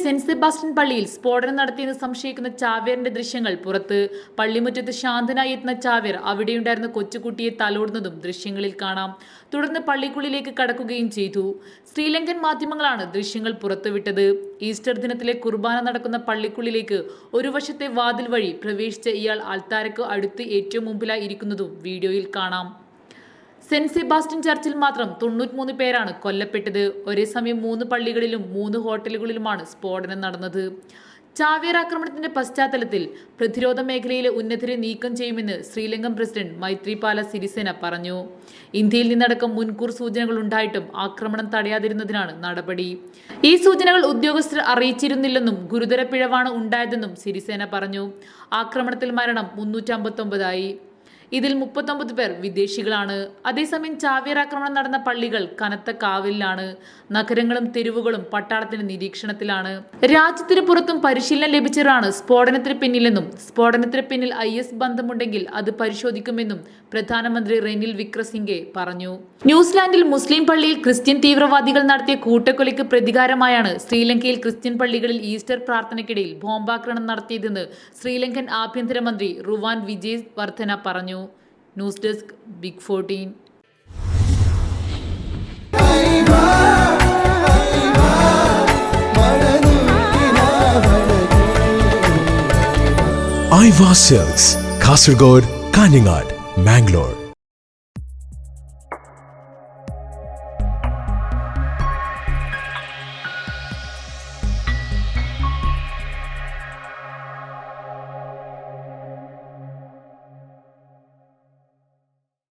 Saint Sebastian പള്ളിയിൽ സ്ഫോടനം നടത്തിയെന്ന് സംശയിക്കുന്ന ചാവേറിന്റെ ദൃശ്യങ്ങൾ പുറത്ത്. പള്ളിമുറ്റത്ത് ശാന്തനായി എത്തുന്ന ചാവേർ അവിടെയുണ്ടായിരുന്ന കൊച്ചുകുട്ടിയെ തലോടുന്നതും ദൃശ്യങ്ങളിൽ കാണാം. തുടർന്ന് പള്ളിക്കുള്ളിലേക്ക് കടക്കുകയും ചെയ്തു. ശ്രീലങ്കൻ മാധ്യമങ്ങളാണ് ദൃശ്യങ്ങൾ പുറത്തുവിട്ടത്. ഈസ്റ്റർ ദിനത്തിലെ കുർബാന നടക്കുന്ന പള്ളിക്കുള്ളിലേക്ക് ഒരു വശത്തെ വാതിൽ വഴി പ്രവേശിച്ച ഇയാൾ അൾത്താരയ്ക്ക് അടുത്ത് ഏറ്റവും മുമ്പിലായി ഇരിക്കുന്നതും വീഡിയോയിൽ കാണാം. സെന്റ് സെബാസ്റ്റ്യൻ ചർച്ചിൽ മാത്രം 93 പേരാണ് കൊല്ലപ്പെട്ടത്. ഒരേ സമയം 3 പള്ളികളിലും 3 ഹോട്ടലുകളിലുമാണ് സ്ഫോടനം നടന്നത്. ചാവേർ ആക്രമണത്തിന്റെ പശ്ചാത്തലത്തിൽ പ്രതിരോധ മേഖലയിലെ ഉന്നതരെ നീക്കം ചെയ്യുമെന്ന് ശ്രീലങ്കൻ പ്രസിഡന്റ് മൈത്രിപാല സിരിസേന പറഞ്ഞു. ഇന്ത്യയിൽ നിന്നടക്കം മുൻകൂർ സൂചനകൾ ഉണ്ടായിട്ടും ആക്രമണം തടയാതിരുന്നതിനാണ് നടപടി. ഈ സൂചനകൾ ഉദ്യോഗസ്ഥർ അറിയിച്ചിരുന്നില്ലെന്നും ഗുരുതര പിഴവാണ് ഉണ്ടായതെന്നും സിരിസേന പറഞ്ഞു. ആക്രമണത്തിൽ മരണം 359 ഇതിൽ 39 പേർ വിദേശികളാണ്. അതേസമയം ചാവേർ ആക്രമണം നടന്ന പള്ളികൾ കനത്ത കാവലിലാണ്. നഗരങ്ങളും തെരുവുകളും പട്ടാളത്തിന്റെ നിരീക്ഷണത്തിലാണ്. രാജ്യത്തിന് പുറത്തും പരിശീലനം ലഭിച്ചവരാണ് സ്ഫോടനത്തിന് പിന്നിലെന്നും സ്ഫോടനത്തിന് പിന്നിൽ IS ബന്ധമുണ്ടെങ്കിൽ അത് പരിശോധിക്കുമെന്നും പ്രധാനമന്ത്രി റെനിൽ വിക്രമസിംഗെ പറഞ്ഞു. ന്യൂസിലാൻഡിൽ മുസ്ലിം പള്ളിയിൽ ക്രിസ്ത്യൻ തീവ്രവാദികൾ നടത്തിയ കൂട്ടക്കൊലയ്ക്ക് പ്രതികാരമായാണ് ശ്രീലങ്കയിൽ ക്രിസ്ത്യൻ പള്ളികളിൽ ഈസ്റ്റർ പ്രാർത്ഥനയ്ക്കിടയിൽ ബോംബാക്രമണം നടത്തിയതെന്ന് ശ്രീലങ്കൻ ആഭ്യന്തരമന്ത്രി റുവാൻ വിജയ് വർധന പറഞ്ഞു. News desk big 14. ഐവാ സെൽസ്, കാസർഗോഡ്, കാഞ്ഞങ്ങാട്, മാംഗ്ലൂർ.